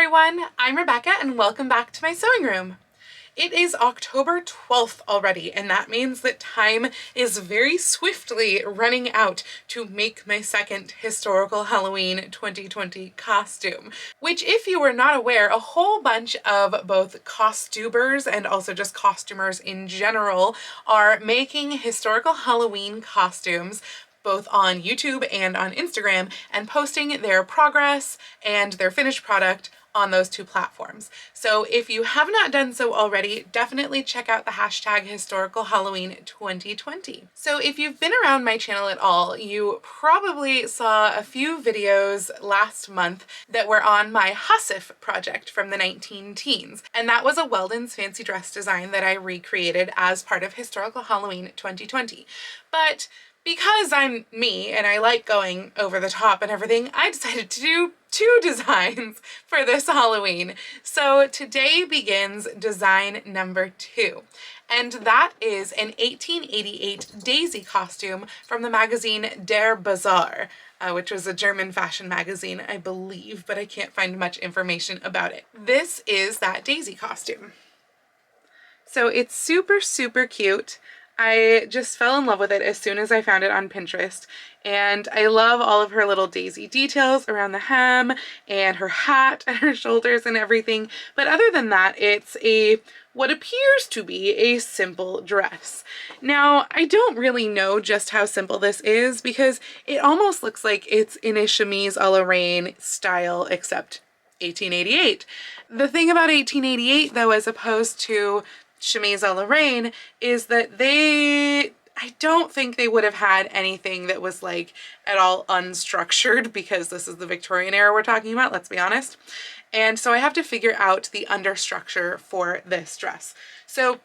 everyone, I'm Rebecca and welcome back to my sewing room. It is October 12th already, and that means that time is very swiftly running out to make my second historical Halloween 2020 costume, which, if you were not aware, a whole bunch of both costumers and also just costumers in general are making historical Halloween costumes both on YouTube and on Instagram and posting their progress and their finished product on those two platforms. So if you have not done so already, definitely check out the hashtag historical Halloween 2020. So if you've been around my channel at all, you probably saw a few videos last month that were on my Hussif project from the 19 teens. And that was a Weldon's fancy dress design that I recreated as part of historical Halloween 2020. But because I'm me and I like going over the top and everything, I decided to do two designs for this Halloween. So today begins design number 2. And that is an 1888 Daisy costume from the magazine Der Bazar, which was a German fashion magazine, I believe, but I can't find much information about it. This is that Daisy costume. So it's super, super cute. I just fell in love with it as soon as I found it on Pinterest, and I love all of her little daisy details around the hem and her hat and her shoulders and everything. But other than that, it's what appears to be a simple dress. Now, I don't really know just how simple this is because it almost looks like it's in a chemise a la reine style, except 1888. The thing about 1888 though, as opposed to chemise a la reine, is that I don't think they would have had anything that was like at all unstructured, because this is the Victorian era we're talking about, let's be honest. And so I have to figure out the understructure for this dress. So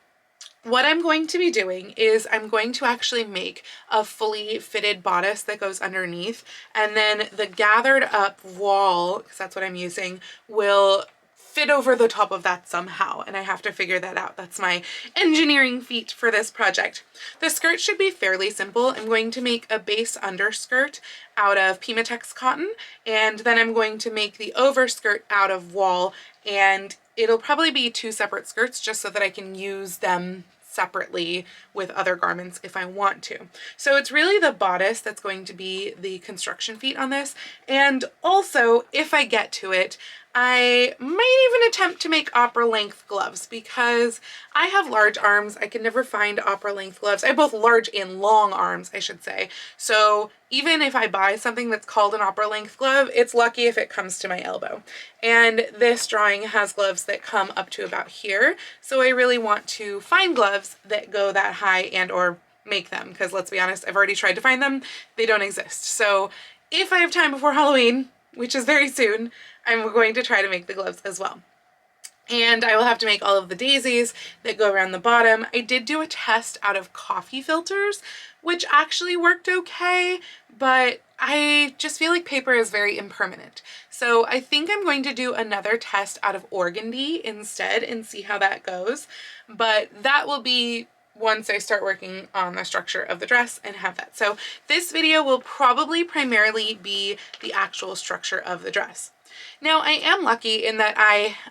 what I'm going to be doing is I'm going to actually make a fully fitted bodice that goes underneath, and then the gathered up wall, because that's what I'm using, will fit over the top of that somehow, and I have to figure that out. That's my engineering feat for this project. The skirt should be fairly simple. I'm going to make a base underskirt out of Pimatex cotton, and then I'm going to make the overskirt out of wool, and it'll probably be 2 separate skirts just so that I can use them separately with other garments if I want to. So it's really the bodice that's going to be the construction feat on this. And also, if I get to it, I might even attempt to make opera length gloves, because I have large arms. I can never find opera length gloves. I have both large and long arms, I should say. So even if I buy something that's called an opera length glove, it's lucky if it comes to my elbow. And this drawing has gloves that come up to about here. So I really want to find gloves that go that high and or make them, because let's be honest, I've already tried to find them. They don't exist. So if I have time before Halloween, which is very soon, I'm going to try to make the gloves as well. And I will have to make all of the daisies that go around the bottom. I did do a test out of coffee filters, which actually worked okay, but I just feel like paper is very impermanent. So I think I'm going to do another test out of organdy instead and see how that goes. But that will be once I start working on the structure of the dress and have that. So this video will probably primarily be the actual structure of the dress. Now, I am lucky in that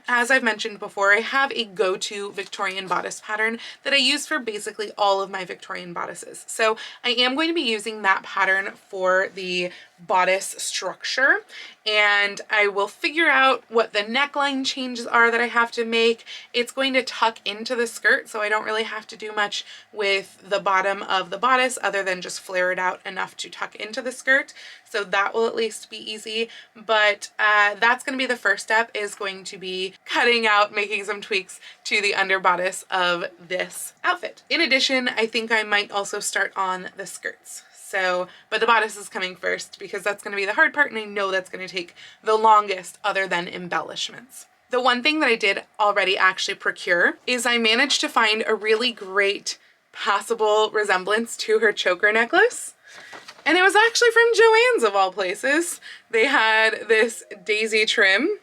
as I've mentioned before, I have a go-to Victorian bodice pattern that I use for basically all of my Victorian bodices. So I am going to be using that pattern for the bodice structure, and I will figure out what the neckline changes are that I have to make. It's going to tuck into the skirt, so I don't really have to do much with the bottom of the bodice other than just flare it out enough to tuck into the skirt. So that will at least be easy, but that's going to be the first step, is going to be cutting out, making some tweaks to the under bodice of this outfit. In addition, I think I might also start on the skirts. So, but the bodice is coming first because that's going to be the hard part, and I know that's going to take the longest other than embellishments. The one thing that I did already actually procure is I managed to find a really great passable resemblance to her choker necklace. And it was actually from Joann's of all places. They had this daisy trim,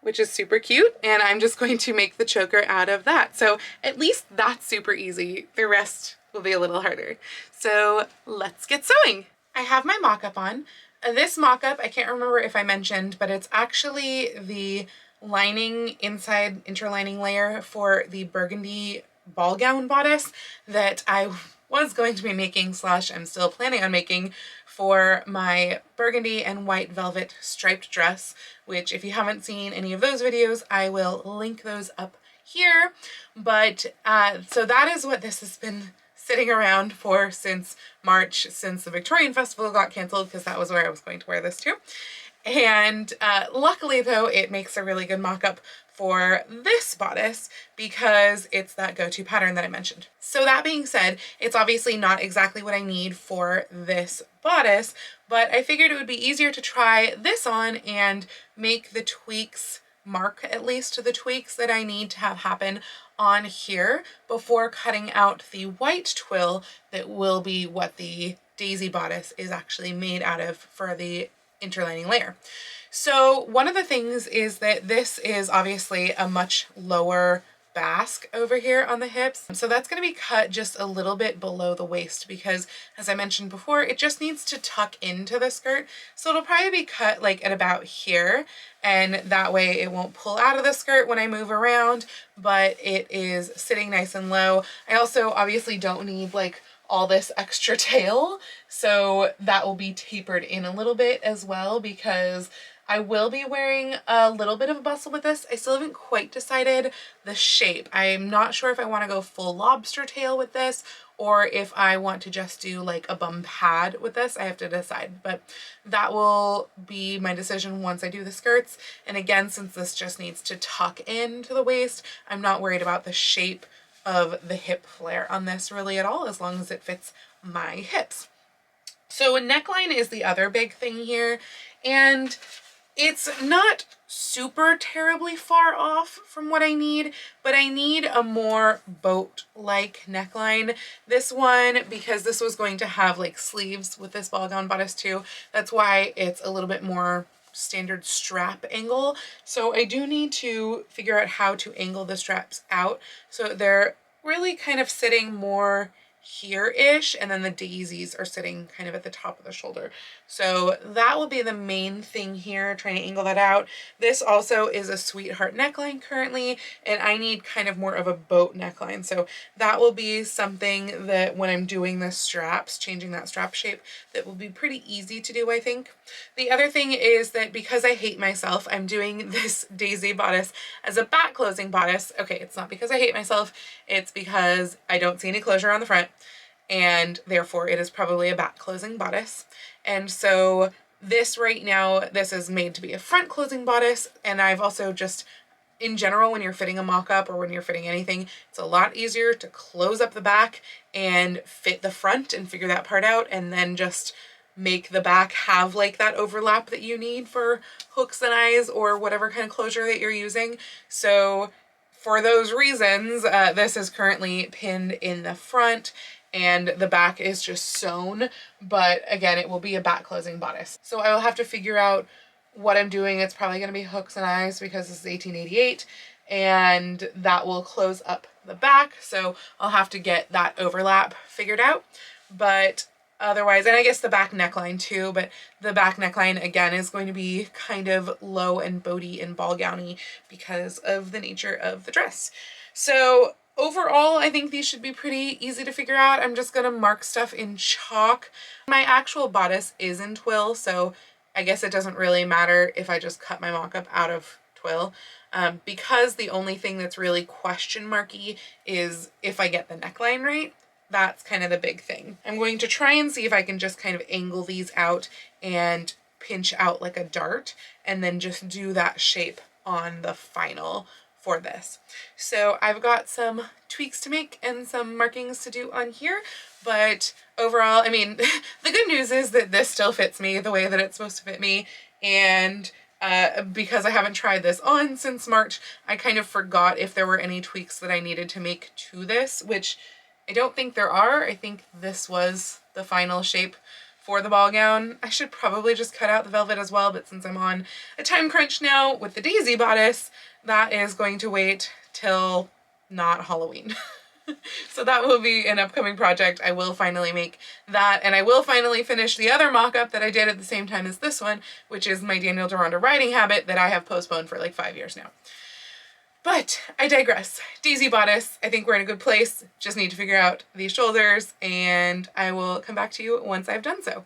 which is super cute, and I'm just going to make the choker out of that. So at least that's super easy. The rest will be a little harder. So let's get sewing. I have my mock-up on. This mock-up, I can't remember if I mentioned, but it's actually the lining inside interlining layer for the burgundy ball gown bodice that I was going to be making / I'm still planning on making for my burgundy and white velvet striped dress, which if you haven't seen any of those videos, I will link those up here. But so that is what this has been sitting around for since March, since the Victorian Festival got canceled, because that was where I was going to wear this to. And luckily though, it makes a really good mock-up for this bodice because it's that go-to pattern that I mentioned. So that being said, it's obviously not exactly what I need for this bodice, but I figured it would be easier to try this on and make the tweaks, mark at least the tweaks that I need to have happen on here before cutting out the white twill that will be what the daisy bodice is actually made out of for the interlining layer. So one of the things is that this is obviously a much lower basque over here on the hips. So that's going to be cut just a little bit below the waist because, as I mentioned before, it just needs to tuck into the skirt. So it'll probably be cut like at about here, and that way it won't pull out of the skirt when I move around, but it is sitting nice and low. I also obviously don't need like all this extra tail, so that will be tapered in a little bit as well because I will be wearing a little bit of a bustle with this. I still haven't quite decided the shape. I'm not sure if I want to go full lobster tail with this or if I want to just do like a bum pad with this. I have to decide, but that will be my decision once I do the skirts. And again, since this just needs to tuck into the waist, I'm not worried about the shape of the hip flare on this really at all, as long as it fits my hips. So a neckline is the other big thing here, and it's not super terribly far off from what I need, but I need a more boat-like neckline. This one, because this was going to have like sleeves with this ball gown bodice too, that's why it's a little bit more standard strap angle. So I do need to figure out how to angle the straps out so they're really kind of sitting more here-ish, and then the daisies are sitting kind of at the top of the shoulder. So that will be the main thing here, trying to angle that out. This also is a sweetheart neckline currently, and I need kind of more of a boat neckline. So that will be something that when I'm doing the straps, changing that strap shape, that will be pretty easy to do, I think. The other thing is that because I hate myself, I'm doing this daisy bodice as a back closing bodice. Okay, it's not because I hate myself, it's because I don't see any closure on the front, and therefore it is probably a back closing bodice. And so this right now, this is made to be a front closing bodice, and I've also just, in general, when you're fitting a mock-up or when you're fitting anything, it's a lot easier to close up the back and fit the front and figure that part out, and then just make the back have like that overlap that you need for hooks and eyes or whatever kind of closure that you're using. So for those reasons, this is currently pinned in the front and the back is just sewn, but again, it will be a back closing bodice. So I will have to figure out what I'm doing. It's probably going to be hooks and eyes because this is 1888 and that will close up the back. So I'll have to get that overlap figured out, but otherwise, and I guess the back neckline too, but the back neckline again is going to be kind of low and boaty and ball gowny because of the nature of the dress. So overall, I think these should be pretty easy to figure out. I'm just going to mark stuff in chalk. My actual bodice is in twill, so I guess it doesn't really matter if I just cut my mock-up out of twill, because the only thing that's really question marky is if I get the neckline right. That's kind of the big thing. I'm going to try and see if I can just kind of angle these out and pinch out like a dart and then just do that shape on the final for this. So I've got some tweaks to make and some markings to do on here, but overall, I mean, the good news is that this still fits me the way that it's supposed to fit me, and because I haven't tried this on since March, I kind of forgot if there were any tweaks that I needed to make to this, which I don't think there are. I think this was the final shape for the ball gown. I should probably just cut out the velvet as well, but since I'm on a time crunch now with the daisy bodice, that is going to wait till not Halloween. So that will be an upcoming project. I will finally make that, and I will finally finish the other mock-up that I did at the same time as this one, which is my Daniel Deronda riding habit that I have postponed for like 5 years now. But I digress. Daisy bodice, I think we're in a good place. Just need to figure out these shoulders, and I will come back to you once I've done so.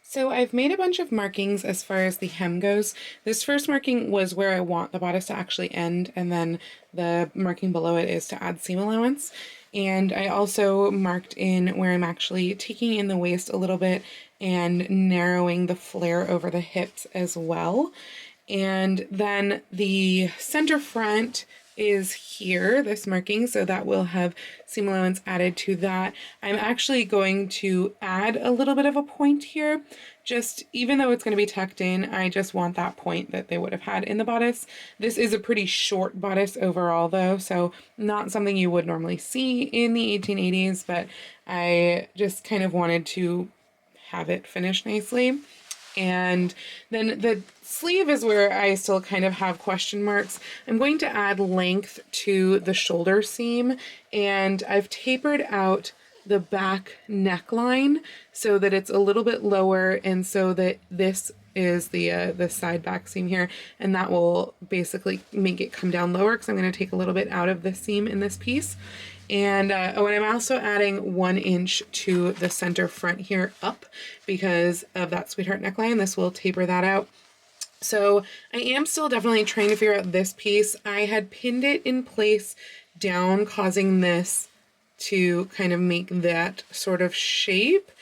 So I've made a bunch of markings as far as the hem goes. This first marking was where I want the bodice to actually end, and then the marking below it is to add seam allowance. And I also marked in where I'm actually taking in the waist a little bit and narrowing the flare over the hips as well. And then the center front is here, this marking, so that will have seam allowance added to that. I'm actually going to add a little bit of a point here, just even though it's going to be tucked in, I just want that point that they would have had in the bodice. This is a pretty short bodice overall though, so not something you would normally see in the 1880s, but I just kind of wanted to have it finished nicely. And then the sleeve is where I still kind of have question marks. I'm going to add length to the shoulder seam, and I've tapered out the back neckline so that it's a little bit lower, and so that this is the side back seam here, and that will basically make it come down lower because I'm going to take a little bit out of the seam in this piece. And oh, and I'm also adding 1 inch to the center front here up because of that sweetheart neckline. This will taper that out. So I am still definitely trying to figure out this piece. I had pinned it in place down, causing this to kind of make that sort of shape,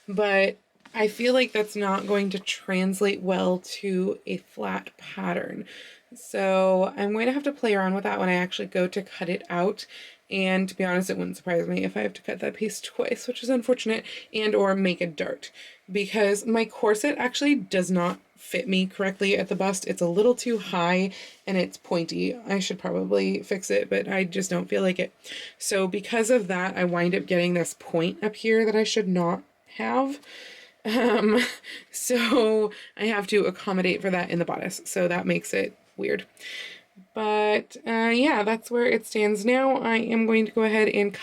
but I feel like that's not going to translate well to a flat pattern. So I'm going to have to play around with that when I actually go to cut it out. And to be honest, it wouldn't surprise me if I have to cut that piece twice, which is unfortunate, and or make a dart, because my corset actually does not fit me correctly at the bust. It's a little too high and it's pointy. I should probably fix it, but I just don't feel like it. So because of that, I wind up getting this point up here that I should not have. So I have to accommodate for that in the bodice. So that makes it weird. But yeah, that's where it stands now. I am going to go ahead and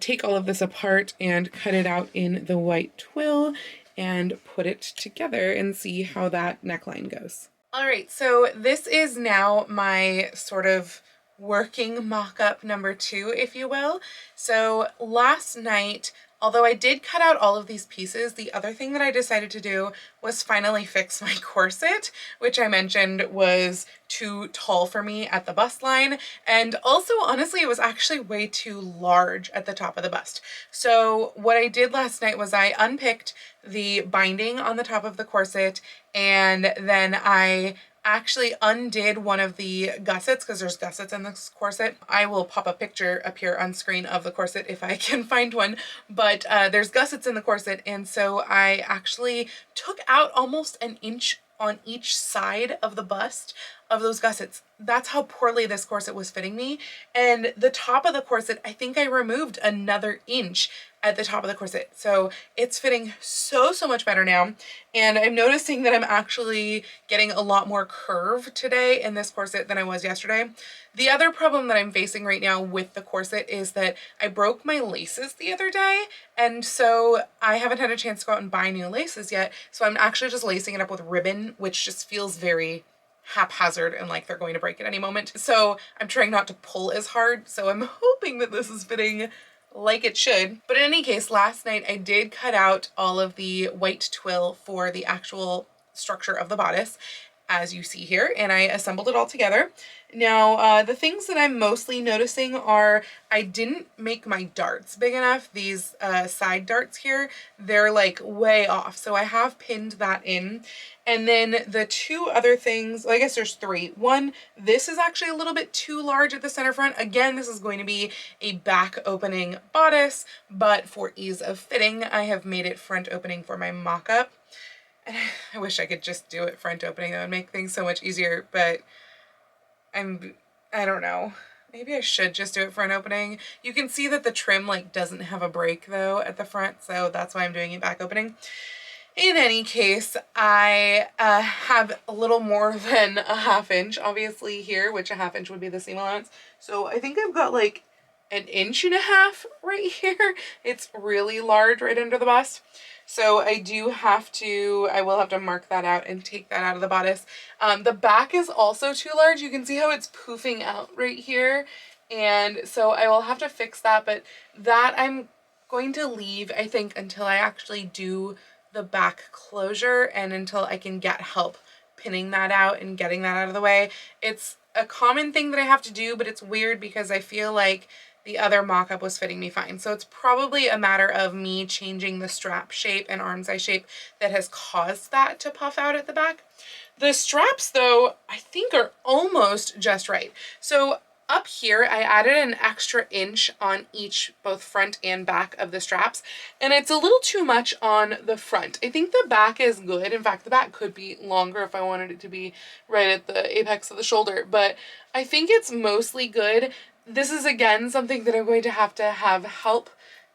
take all of this apart and cut it out in the white twill and put it together and see how that neckline goes. All right, so this is now my sort of working mock-up number 2, if you will. So last night, although I did cut out all of these pieces, the other thing that I decided to do was finally fix my corset, which I mentioned was too tall for me at the bust line. And also, honestly, it was actually way too large at the top of the bust. So what I did last night was I unpicked the binding on the top of the corset, and then I actually undid one of the gussets, because there's gussets in this corset. I will pop a picture up here on screen of the corset if I can find one, but there's gussets in the corset, and so I actually took out almost an inch on each side of the bust of those gussets. That's how poorly this corset was fitting me. And the top of the corset, I think I removed another inch at the top of the corset. So it's fitting so much better now. And I'm noticing that I'm actually getting a lot more curve today in this corset than I was yesterday. The other problem that I'm facing right now with the corset is that I broke my laces the other day, and so I haven't had a chance to go out and buy new laces yet. So I'm actually just lacing it up with ribbon, which just feels very haphazard and like they're going to break at any moment. So I'm trying not to pull as hard. So I'm hoping that this is fitting like it should. But in any case, last night I did cut out all of the white twill for the actual structure of the bodice, as you see here, and I assembled it all together. Now, the things that I'm mostly noticing are I didn't make my darts big enough. These side darts here, they're like way off. So I have pinned that in. And then the two other things, well, I guess there's 3. One, this is actually a little bit too large at the center front. Again, this is going to be a back opening bodice, but for ease of fitting, I have made it front opening for my mock-up. I wish I could just do it front opening. That would make things so much easier, but I don't know. Maybe I should just do it front opening. You can see that the trim like doesn't have a break though at the front, so that's why I'm doing it back opening. In any case, I have a little more than a 1/2 inch obviously here, which a 1/2 inch would be the seam allowance. So I think I've got like an inch and a half right here. It's really large right under the bust. So I will have to mark that out and take that out of the bodice. The back is also too large. You can see how it's poofing out right here. And so I will have to fix that, but that I'm going to leave, I think, until I actually do the back closure and until I can get help pinning that out and getting that out of the way. It's a common thing that I have to do, but it's weird because I feel like the other mock-up was fitting me fine. So it's probably a matter of me changing the strap shape and arm size shape that has caused that to puff out at the back. The straps, though, I think are almost just right. So up here, I added an extra inch on each, both front and back of the straps, and it's a little too much on the front. I think the back is good. In fact, the back could be longer if I wanted it to be right at the apex of the shoulder, but I think it's mostly good. This is, again, something that I'm going to have help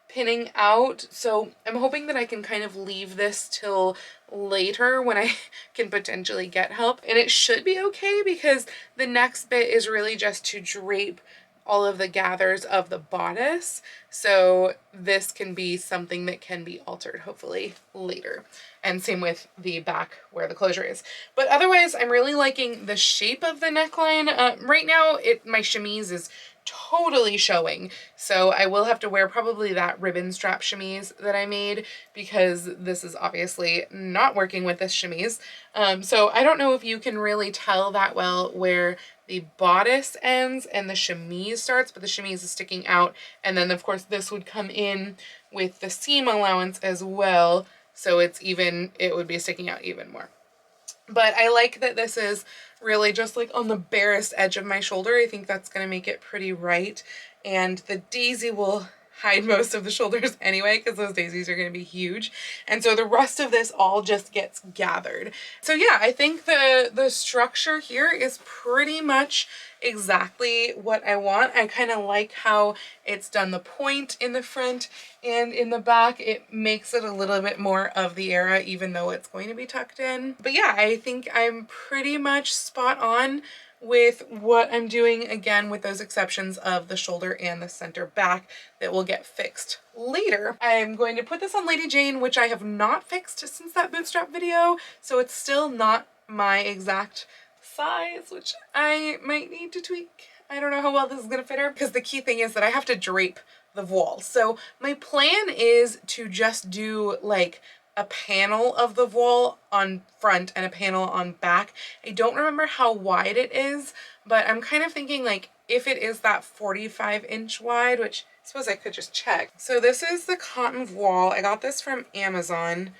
pinning out, so I'm hoping that I can kind of leave this till later when I can potentially get help, and it should be okay because the next bit is really just to drape all of the gathers of the bodice, so this can be something that can be altered hopefully later, and same with the back where the closure is. But otherwise, I'm really liking the shape of the neckline. Right now my chemise is totally showing, so I will have to wear probably that ribbon strap chemise that I made because this is obviously not working with this chemise. So I don't know if you can really tell that well where the bodice ends and the chemise starts, but the chemise is sticking out, and then of course this would come in with the seam allowance as well, so it would be sticking out even more. But I like that this is really just like on the barest edge of my shoulder. I think that's going to make it pretty right. And the daisy will hide most of the shoulders anyway because those daisies are going to be huge. And so the rest of this all just gets gathered. So yeah, I think the structure here is pretty much exactly what I want. I kind of like how it's done the point in the front and in the back. It makes it a little bit more of the era even though it's going to be tucked in. But yeah, I think I'm pretty much spot on with what I'm doing, again with those exceptions of the shoulder and the center back that will get fixed later. I'm going to put this on Lady Jane, which I have not fixed since that bootstrap video, so it's still not my exact size, which I might need to tweak. I don't know how well this is gonna fit her because the key thing is that I have to drape the voile. So my plan is to just do like a panel of the voile on front and a panel on back. I don't remember how wide it is, but I'm kind of thinking like if it is that 45-inch wide, which I suppose I could just check. So this is the cotton voile. I got this from Amazon,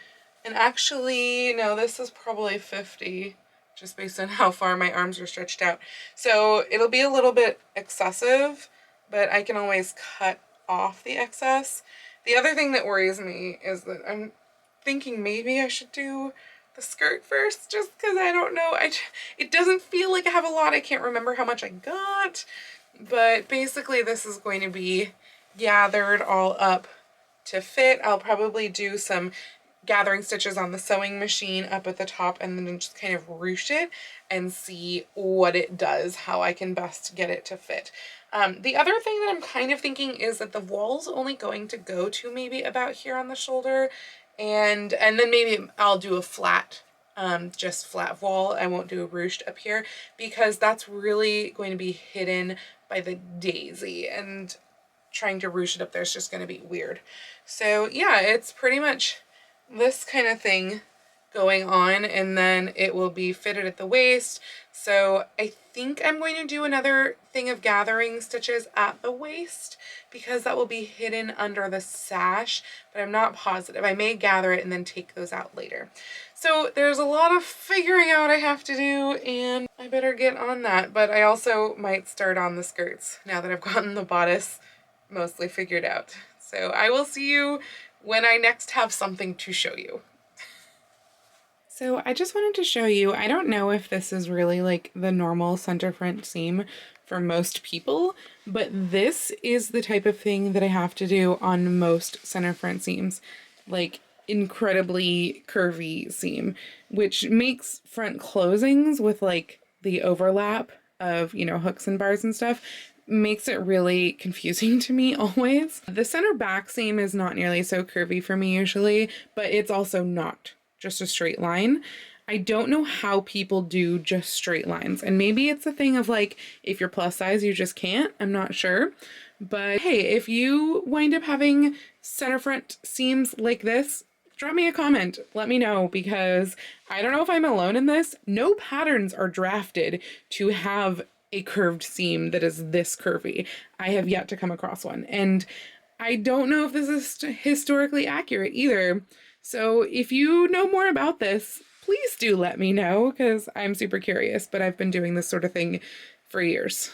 and actually, no, this is probably 50, just based on how far my arms are stretched out. So it'll be a little bit excessive, but I can always cut off the excess. The other thing that worries me is that I'm thinking maybe I should do the skirt first, just because I don't know. It doesn't feel like I have a lot. I can't remember how much I got, but basically this is going to be gathered all up to fit. I'll probably do some gathering stitches on the sewing machine up at the top and then just kind of ruche it and see what it does, how I can best get it to fit. The other thing that I'm kind of thinking is that the voile's only going to go to maybe about here on the shoulder, and then maybe I'll do a flat, just flat voile. I won't do a ruched up here because that's really going to be hidden by the daisy, and trying to ruche it up there is just going to be weird. So yeah, it's pretty much this kind of thing going on, and then it will be fitted at the waist. So I think I'm going to do another thing of gathering stitches at the waist because that will be hidden under the sash, but I'm not positive. I may gather it and then take those out later. So there's a lot of figuring out I have to do, and I better get on that. But I also might start on the skirts now that I've gotten the bodice mostly figured out. So I will see you when I next have something to show you. So I just wanted to show you, I don't know if this is really like the normal center front seam for most people, but this is the type of thing that I have to do on most center front seams, like incredibly curvy seam, which makes front closings with like the overlap of, you know, hooks and bars and stuff makes it really confusing to me always. The center back seam is not nearly so curvy for me usually, but it's also not just a straight line. I don't know how people do just straight lines, and maybe it's a thing of like, if you're plus size, you just can't. I'm not sure. But hey, if you wind up having center front seams like this, drop me a comment. Let me know, because I don't know if I'm alone in this. No patterns are drafted to have a curved seam that is this curvy. I have yet to come across one. And I don't know if this is historically accurate either. So if you know more about this, please do let me know, because I'm super curious, but I've been doing this sort of thing for years.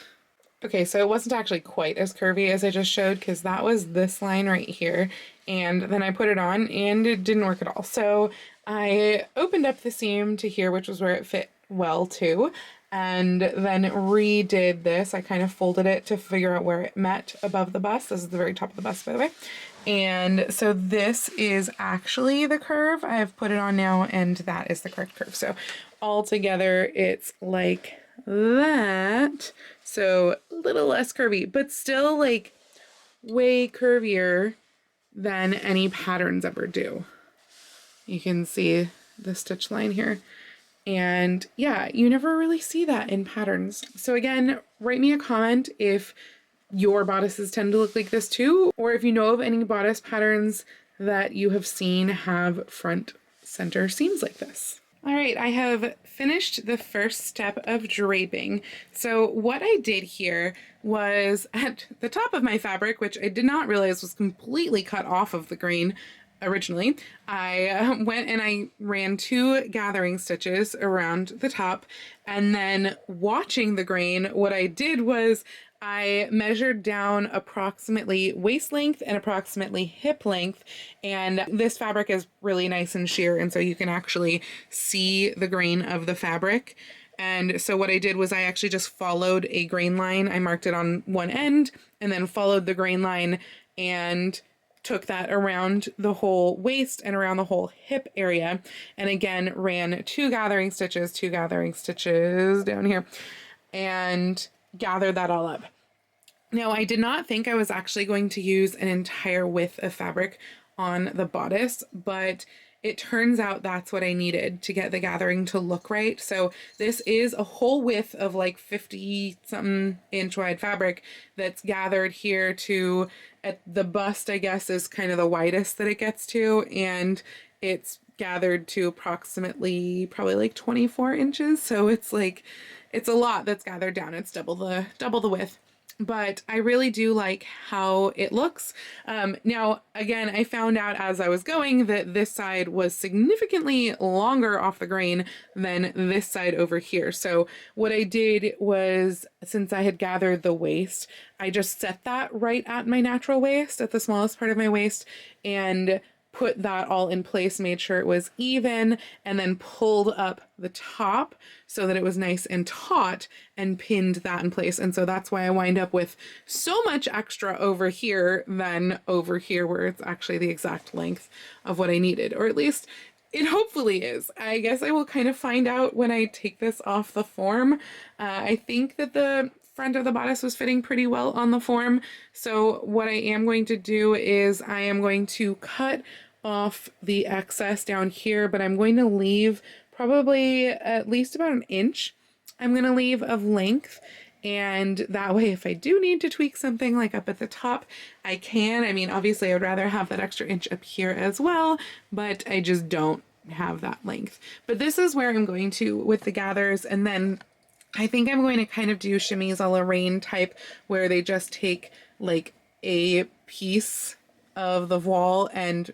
Okay, so it wasn't actually quite as curvy as I just showed, because that was this line right here. And then I put it on and it didn't work at all. So I opened up the seam to here, which was where it fit well too, and then redid this. I kind of folded it to figure out where it met above the bust. This is the very top of the bust, by the way. And so this is actually the curve. I've put it on now, and that is the correct curve. So all together, it's like that. So a little less curvy, but still like way curvier than any patterns ever do. You can see the stitch line here. And yeah, you never really see that in patterns. So again, write me a comment if your bodices tend to look like this too, or if you know of any bodice patterns that you have seen have front center seams like this. All right, I have finished the first step of draping. So what I did here was at the top of my fabric, which I did not realize was completely cut off of the grain originally, I went and I ran 2 gathering stitches around the top, and then watching the grain, what I did was I measured down approximately waist length and approximately hip length, and this fabric is really nice and sheer, and so you can actually see the grain of the fabric. And so what I did was I actually just followed a grain line. I marked it on one end and then followed the grain line and took that around the whole waist and around the whole hip area. And again, ran 2 gathering stitches down here, and gathered that all up. Now, I did not think I was actually going to use an entire width of fabric on the bodice, but it turns out that's what I needed to get the gathering to look right. So this is a whole width of like 50 something inch wide fabric that's gathered here to, at the bust, I guess, is kind of the widest that it gets to, and it's gathered to approximately probably like 24 inches. So it's like, it's a lot that's gathered down. It's double the width. But I really do like how it looks. Now, again, I found out as I was going that this side was significantly longer off the grain than this side over here. So what I did was, since I had gathered the waist, I just set that right at my natural waist, at the smallest part of my waist, and put that all in place, made sure it was even, and then pulled up the top so that it was nice and taut, and pinned that in place. And so that's why I wind up with so much extra over here than over here, where it's actually the exact length of what I needed, or at least it hopefully is. I guess I will kind of find out when I take this off the form. I think that the front of the bodice was fitting pretty well on the form. So what I am going to do is I am going to cut off the excess down here, but I'm going to leave probably at least about 1 inch. I'm going to leave of length, and that way if I do need to tweak something like up at the top, I can. I mean, obviously I would rather have that extra inch up here as well, but I just don't have that length. But this is where I'm going to with the gathers, and then I think I'm going to kind of do chemise a la Reine type, where they just take like a piece of the voile and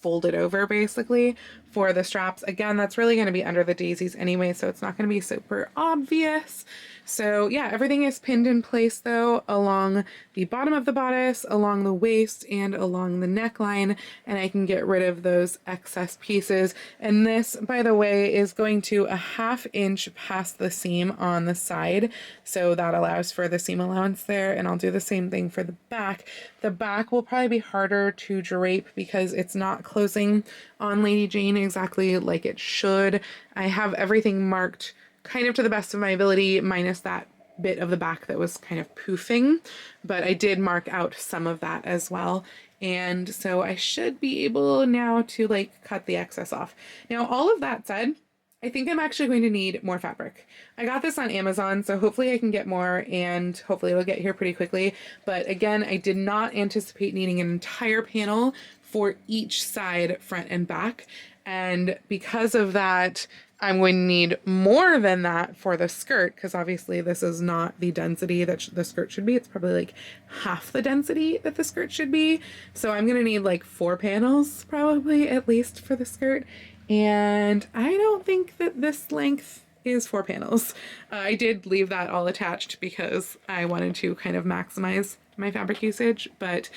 fold it over basically for the straps. Again, that's really going to be under the daisies anyway, so it's not going to be super obvious. So yeah, everything is pinned in place though, along the bottom of the bodice, along the waist, and along the neckline, and I can get rid of those excess pieces. And this, by the way, is going to 1/2 inch past the seam on the side, so that allows for the seam allowance there, and I'll do the same thing for the back. The back will probably be harder to drape because it's not closing on Lady Jane exactly like it should. I have everything marked kind of to the best of my ability, minus that bit of the back that was kind of poofing, but I did mark out some of that as well. And so I should be able now to like cut the excess off. Now, all of that said, I think I'm actually going to need more fabric. I got this on Amazon, so hopefully I can get more and hopefully it'll get here pretty quickly. But again, I did not anticipate needing an entire panel for each side, front and back. And because of that, I'm going to need more than that for the skirt, because obviously this is not the density that the skirt should be. It's probably like half the density that the skirt should be. So I'm going to need like 4 panels probably at least for the skirt. And I don't think that this length is 4 panels. I did leave that all attached because I wanted to kind of maximize my fabric usage, but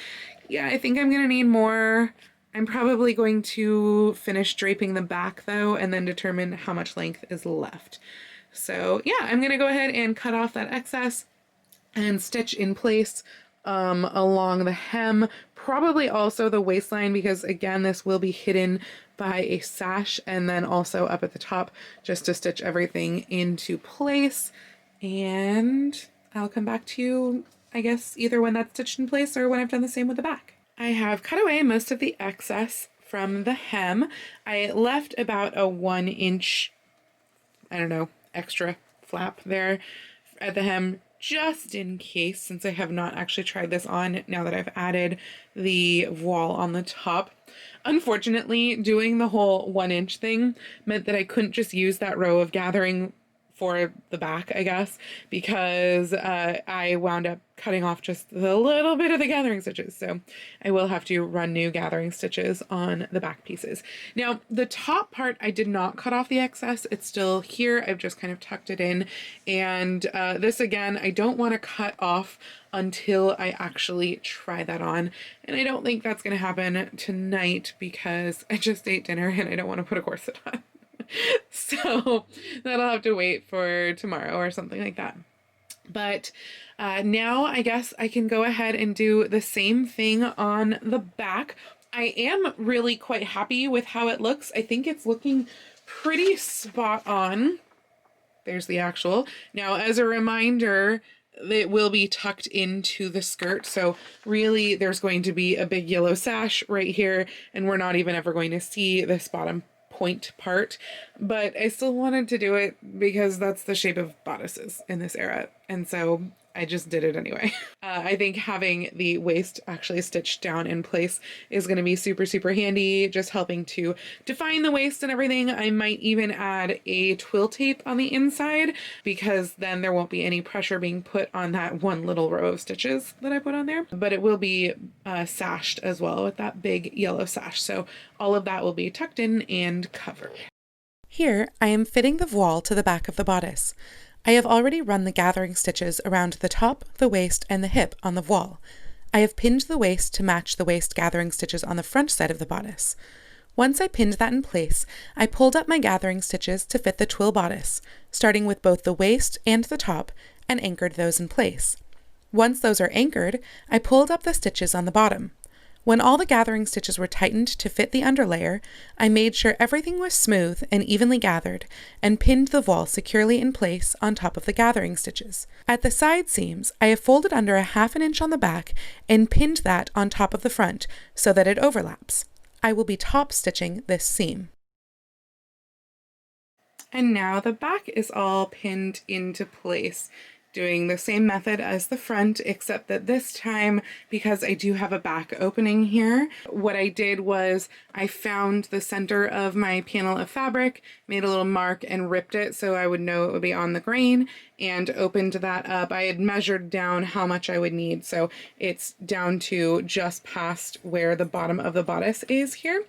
yeah, I think I'm gonna need more. I'm probably going to finish draping the back though, and then determine how much length is left. So yeah, I'm gonna go ahead and cut off that excess and stitch in place along the hem, probably also the waistline, because again, this will be hidden by a sash, and then also up at the top just to stitch everything into place. And I'll come back to you, I guess, either when that's stitched in place or when I've done the same with the back. I have cut away most of the excess from the hem. I left about a 1 inch, I don't know, extra flap there at the hem, just in case, since I have not actually tried this on now that I've added the voile on the top. Unfortunately, doing the whole 1 inch thing meant that I couldn't just use that row of gathering for the back, I guess, because I wound up cutting off just the little bit of the gathering stitches. So I will have to run new gathering stitches on the back pieces. Now, the top part, I did not cut off the excess. It's still here. I've just kind of tucked it in. And this, again, I don't want to cut off until I actually try that on. And I don't think that's going to happen tonight because I just ate dinner and I don't want to put a corset on. So that'll have to wait for tomorrow or something like that. But now I guess I can go ahead and do the same thing on the back. I am really quite happy with how it looks. I think it's looking pretty spot on. There's the actual. Now, as a reminder, it will be tucked into the skirt. So really there's going to be a big yellow sash right here, and we're not even ever going to see this bottom point part, but I still wanted to do it because that's the shape of bodices in this era, and so I just did it anyway. I think having the waist actually stitched down in place is going to be super, super handy, just helping to define the waist and everything. I might even add a twill tape on the inside because then there won't be any pressure being put on that one little row of stitches that I put on there, but it will be sashed as well with that big yellow sash. So all of that will be tucked in and covered. Here I am fitting the voile to the back of the bodice. I have already run the gathering stitches around the top, the waist, and the hip on the voile. I have pinned the waist to match the waist gathering stitches on the front side of the bodice. Once I pinned that in place, I pulled up my gathering stitches to fit the twill bodice, starting with both the waist and the top, and anchored those in place. Once those are anchored, I pulled up the stitches on the bottom. When all the gathering stitches were tightened to fit the underlayer, I made sure everything was smooth and evenly gathered, and pinned the voile securely in place on top of the gathering stitches. At the side seams, I have folded under a 1/2 inch on the back and pinned that on top of the front so that it overlaps. I will be top stitching this seam. And now the back is all pinned into place, doing the same method as the front, except that this time, because I do have a back opening here, what I did was I found the center of my panel of fabric, made a little mark and ripped it so I would know it would be on the grain, and opened that up. I had measured down how much I would need, so it's down to just past where the bottom of the bodice is here.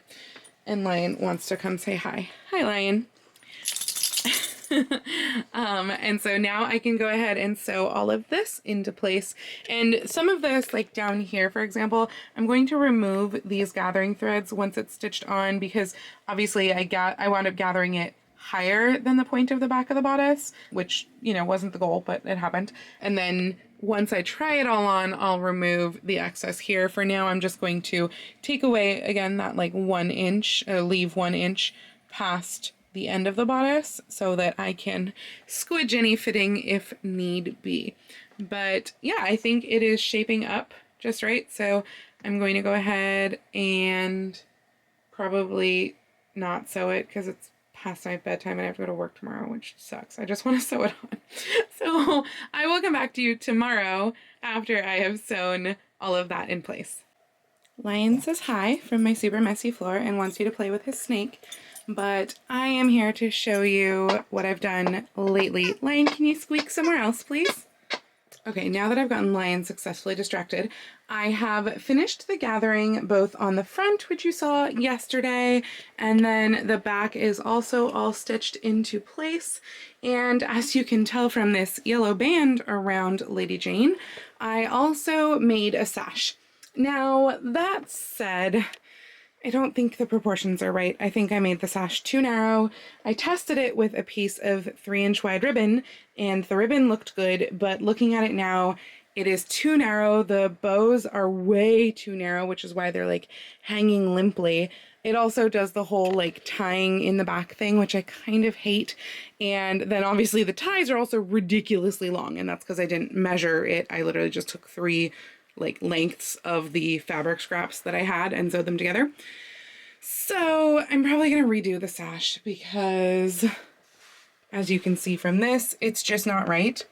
And Lion wants to come say hi. Hi, Lion. And so now I can go ahead and sew all of this into place. And some of this, like down here, for example, I'm going to remove these gathering threads once it's stitched on, because obviously I wound up gathering it higher than the point of the back of the bodice, which, you know, wasn't the goal, but it happened. And then once I try it all on, I'll remove the excess here. For now, I'm just going to take away, again, that like 1 inch, leave 1 inch past the end of the bodice so that I can squidge any fitting if need be. But yeah, I think it is shaping up just right. So I'm going to go ahead and probably not sew it because it's past my bedtime and I have to go to work tomorrow, which sucks. I just want to sew it on. So I will come back to you tomorrow after I have sewn all of that in place. Lion says hi from my super messy floor and wants you to play with his snake, but I am here to show you what I've done lately. Lion, can you squeak somewhere else, please? Okay, now that I've gotten Lion successfully distracted, I have finished the gathering both on the front, which you saw yesterday, and then the back is also all stitched into place. And as you can tell from this yellow band around Lady Jane, I also made a sash. Now, that said, I don't think the proportions are right. I think I made the sash too narrow. I tested it with a piece of 3-inch wide ribbon and the ribbon looked good, but looking at it now, it is too narrow. The bows are way too narrow, which is why they're like hanging limply. It also does the whole like tying in the back thing, which I kind of hate. And then obviously the ties are also ridiculously long, and that's because I didn't measure it. I literally just took 3 like lengths of the fabric scraps that I had and sewed them together. So I'm probably gonna redo the sash because as you can see from this, it's just not right.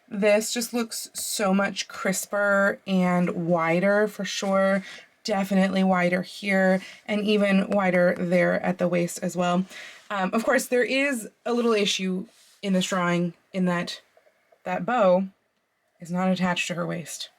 This just looks so much crisper and wider for sure. Definitely wider here and even wider there at the waist as well. Of course, there is a little issue in this drawing in that that bow is not attached to her waist.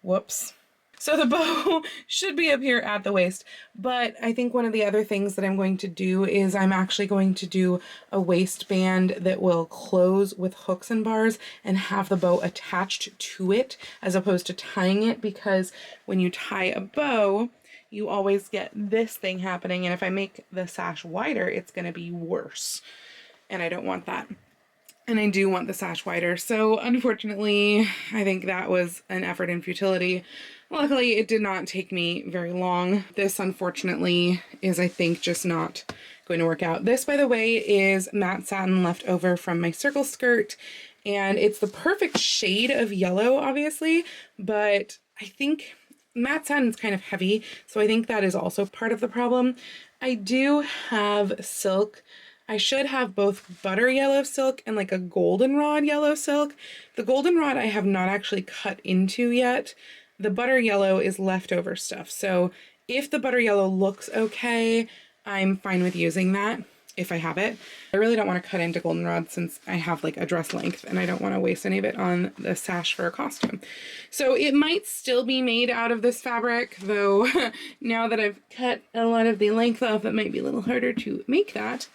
Whoops. So the bow should be up here at the waist, but I think one of the other things that I'm going to do is I'm actually going to do a waistband that will close with hooks and bars and have the bow attached to it as opposed to tying it, because when you tie a bow, you always get this thing happening, and if I make the sash wider, it's going to be worse, and I don't want that. And I do want the sash wider, so unfortunately, I think that was an effort in futility. Luckily, it did not take me very long. This, unfortunately, is, I think, just not going to work out. This, by the way, is matte satin left over from my circle skirt, and it's the perfect shade of yellow, obviously, but I think matte satin is kind of heavy, so I think that is also part of the problem. I do have silk. I should have both butter yellow silk and like a goldenrod yellow silk. The goldenrod I have not actually cut into yet. The butter yellow is leftover stuff. So if the butter yellow looks okay, I'm fine with using that if I have it. I really don't want to cut into goldenrod since I have like a dress length and I don't want to waste any of it on the sash for a costume. So it might still be made out of this fabric, though now that I've cut a lot of the length off, it might be a little harder to make that.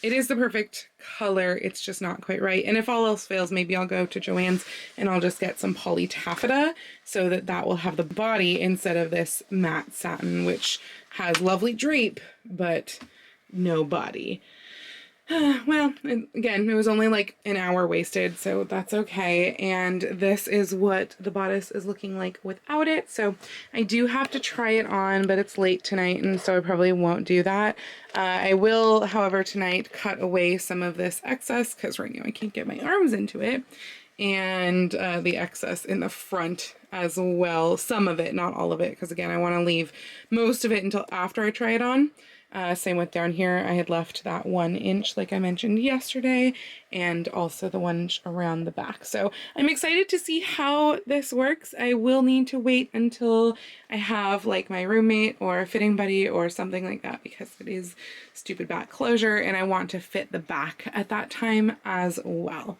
It is the perfect color, it's just not quite right. And if all else fails, maybe I'll go to Joann's and I'll just get some poly taffeta so that that will have the body instead of this matte satin, which has lovely drape, but no body. Well, again, it was only like an hour wasted, so that's okay. And this is what the bodice is looking like without it. So I do have to try it on, but it's late tonight, and so I probably won't do that. I will, however, tonight cut away some of this excess because right now I can't get my arms into it. And the excess in the front as well. Some of it, not all of it, because again, I want to leave most of it until after I try it on. Same with down here, I had left that 1 inch like I mentioned yesterday, and also the 1 inch around the back. So I'm excited to see how this works. I will need to wait until I have like my roommate or a fitting buddy or something like that, because it is stupid back closure and I want to fit the back at that time as well.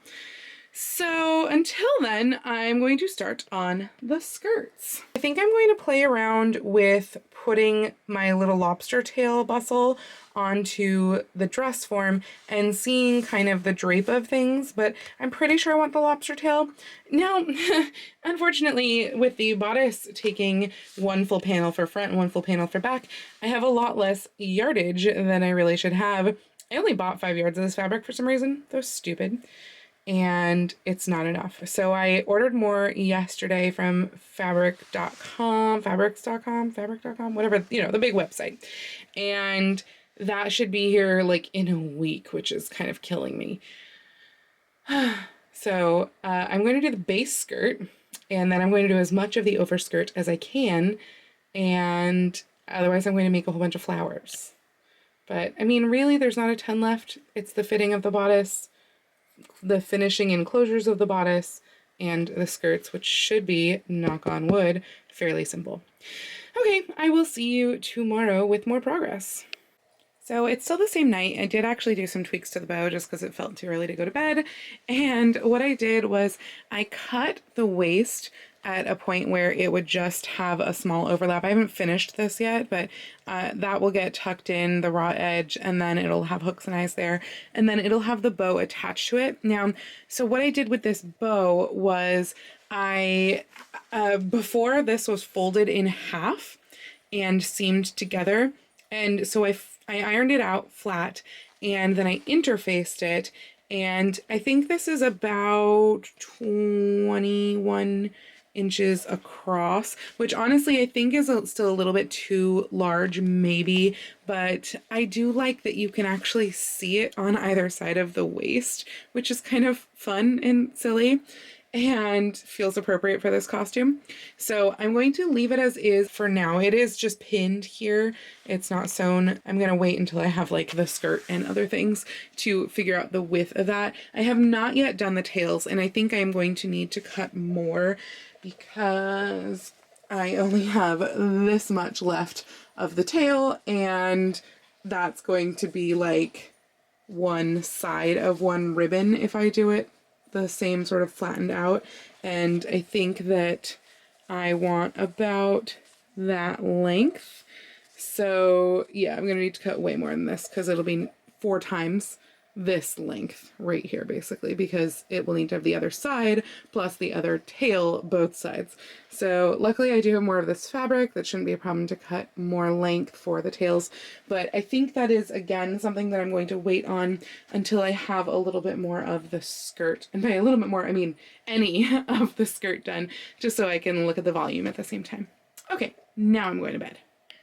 So until then, I'm going to start on the skirts. I think I'm going to play around with putting my little lobster tail bustle onto the dress form and seeing kind of the drape of things, but I'm pretty sure I want the lobster tail. Now, unfortunately, with the bodice taking 1 full panel for front and 1 full panel for back, I have a lot less yardage than I really should have. I only bought 5 yards of this fabric for some reason. That was stupid. And it's not enough. So I ordered more yesterday from fabrics.com, whatever, you know, the big website. And that should be here like in a week, which is kind of killing me. So I'm going to do the base skirt, and then I'm going to do as much of the overskirt as I can, and otherwise I'm going to make a whole bunch of flowers. But I mean, really, there's not a ton left. It's the fitting of the bodice, the finishing enclosures of the bodice, and the skirts, which should be, knock on wood, fairly simple. Okay, I will see you tomorrow with more progress. So it's still the same night. I did actually do some tweaks to the bow just because it felt too early to go to bed. And what I did was I cut the waist at a point where it would just have a small overlap. I haven't finished this yet, but that will get tucked in the raw edge, and then it'll have hooks and eyes there, and then it'll have the bow attached to it. Now, so what I did with this bow was before this was folded in half and seamed together, and so I ironed it out flat, and then I interfaced it, and I think this is about 21 inches across, which honestly I think is still a little bit too large maybe, but I do like that you can actually see it on either side of the waist, which is kind of fun and silly and feels appropriate for this costume. So I'm going to leave it as is for now. It is just pinned here. It's not sewn. I'm going to wait until I have like the skirt and other things to figure out the width of that. I have not yet done the tails, and I think I am going to need to cut more because I only have this much left of the tail, and that's going to be like one side of one ribbon if I do it the same sort of flattened out, and I think that I want about that length. So yeah, I'm gonna need to cut way more than this because it'll be 4 times this length right here basically, because it will need to have the other side plus the other tail both sides. So luckily I do have more of this fabric. That shouldn't be a problem to cut more length for the tails, but I think that is again something that I'm going to wait on until I have a little bit more of the skirt, and by a little bit more I mean any of the skirt done, just so I can look at the volume at the same time. Okay, now I'm going to bed.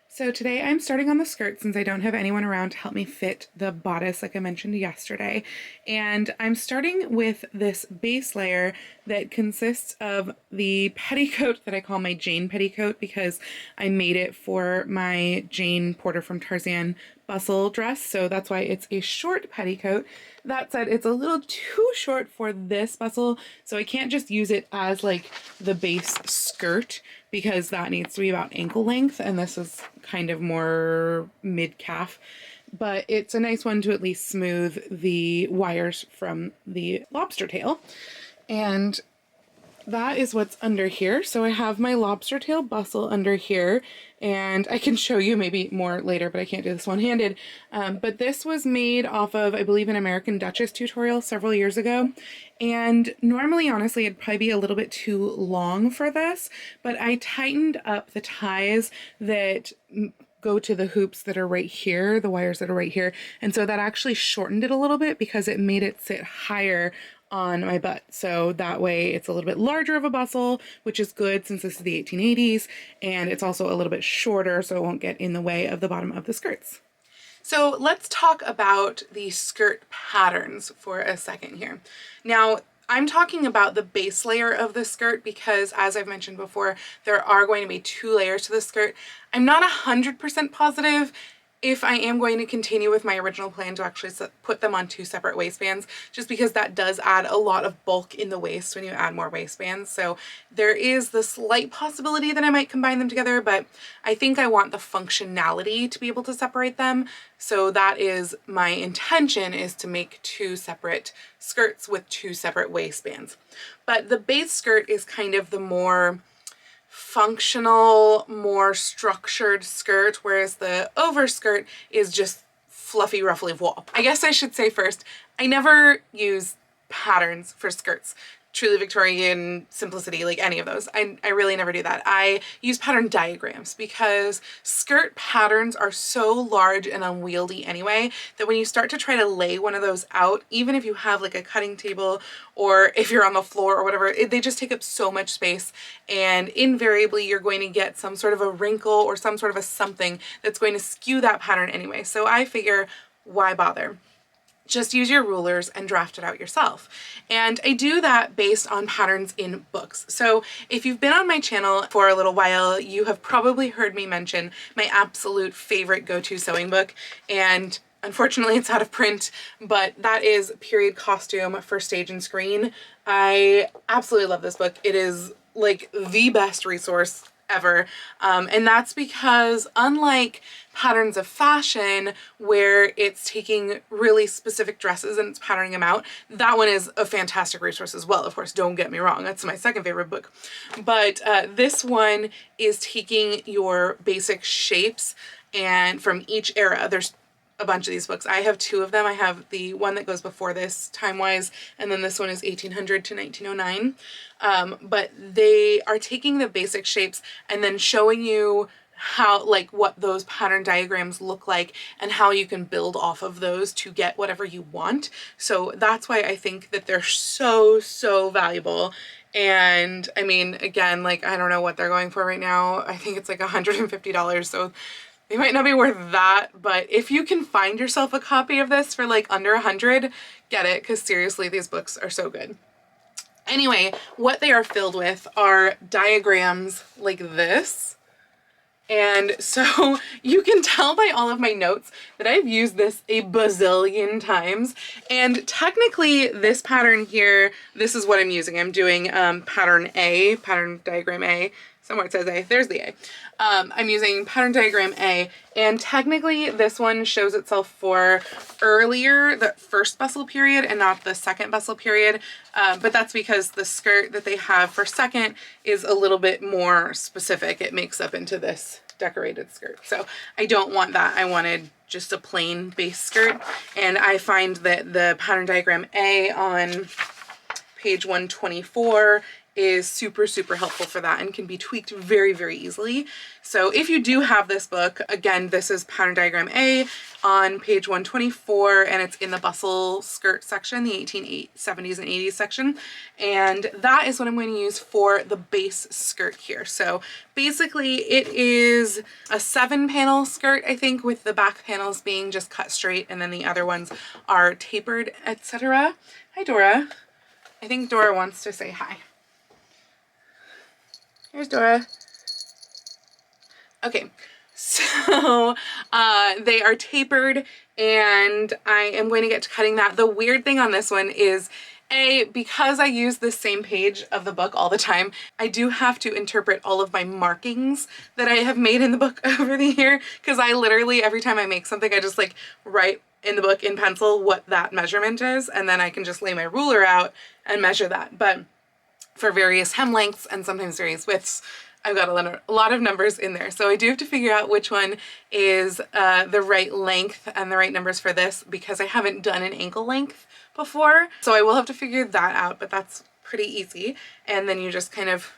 So today I'm starting on the skirt since I don't have anyone around to help me fit the bodice like I mentioned yesterday. And I'm starting with this base layer that consists of the petticoat that I call my Jane petticoat because I made it for my Jane Porter from Tarzan bustle dress, so that's why it's a short petticoat. That said, it's a little too short for this bustle, so I can't just use it as like the base skirt because that needs to be about ankle length, and this is kind of more mid-calf. But it's a nice one to at least smooth the wires from the lobster tail. And that is what's under here. So I have my lobster tail bustle under here, and I can show you maybe more later, but I can't do this one-handed. But this was made off of, I believe, an American Duchess tutorial several years ago. And normally, honestly, it'd probably be a little bit too long for this, but I tightened up the ties that go to the hoops that are right here, the wires that are right here. And so that actually shortened it a little bit because it made it sit higher on my butt. So that way it's a little bit larger of a bustle, which is good since this is the 1880s, and it's also a little bit shorter so it won't get in the way of the bottom of the skirts. So let's talk about the skirt patterns for a second here. Now, I'm talking about the base layer of the skirt because, as I've mentioned before, there are going to be 2 layers to the skirt. I'm not 100% positive if I am going to continue with my original plan to actually put them on 2 separate waistbands, just because that does add a lot of bulk in the waist when you add more waistbands. So there is the slight possibility that I might combine them together, but I think I want the functionality to be able to separate them. So that is my intention, is to make 2 separate skirts with 2 separate waistbands. But the base skirt is kind of the more functional, more structured skirt, whereas the overskirt is just fluffy, ruffly voile. I guess I should say first, I never use patterns for skirts. truly Victorian simplicity, like any of those. I really never do that. I use pattern diagrams because skirt patterns are so large and unwieldy anyway that when you start to try to lay one of those out, even if you have like a cutting table or if you're on the floor or whatever, they just take up so much space, and invariably you're going to get some sort of a wrinkle or some sort of a something that's going to skew that pattern anyway. So I figure, why bother? Just use your rulers and draft it out yourself. And I do that based on patterns in books. So if you've been on my channel for a little while, you have probably heard me mention my absolute favorite go-to sewing book. And unfortunately it's out of print, but that is Period Costume for Stage and Screen. I absolutely love this book. It is like the best resource ever. And that's because unlike Patterns of Fashion, where it's taking really specific dresses and it's patterning them out, that one is a fantastic resource as well. Of course, don't get me wrong, that's my second favorite book. But this one is taking your basic shapes, and from each era, there's a bunch of these books. I have two of them. I have the one that goes before this time-wise, and then this one is 1800 to 1909. But they are taking the basic shapes and then showing you how, like, what those pattern diagrams look like and how you can build off of those to get whatever you want. So that's why I think that they're so, so valuable. And I mean, again, like, I don't know what they're going for right now. I think it's like $150, so they might not be worth that, but if you can find yourself a copy of this for like under 100, get it, because seriously, these books are so good. Anyway, what they are filled with are diagrams like this. And so you can tell by all of my notes that I've used this a bazillion times. And technically this pattern here, this is what I'm using. I'm doing pattern A, pattern diagram A. Somewhere it says A, there's the A. I'm using pattern diagram A, and technically this one shows itself for earlier, the first bustle period and not the second bustle period, but that's because the skirt that they have for second is a little bit more specific. It makes up into this decorated skirt. So I don't want that. I wanted just a plain base skirt, and I find that the pattern diagram A on page 124 is super, super helpful for that and can be tweaked very, very easily. So if you do have this book, again, this is pattern diagram A on page 124, and it's in the bustle skirt section, the 1870s and 80s section. And that is what I'm going to use for the base skirt here. So basically it is a 7-panel skirt, I think, with the back panels being just cut straight, and then the other ones are tapered, etc. Hi, Dora. I think Dora wants to say hi. Here's Dora. Okay, so they are tapered, and I am going to get to cutting that. The weird thing on this one is, because I use the same page of the book all the time, I do have to interpret all of my markings that I have made in the book over the year, because I literally, every time I make something, I just like write in the book in pencil what that measurement is, and then I can just lay my ruler out and measure that. But for various hem lengths and sometimes various widths, I've got a lot of numbers in there. So I do have to figure out which one is the right length and the right numbers for this, because I haven't done an ankle length before. So I will have to figure that out, but that's pretty easy. And then you just kind of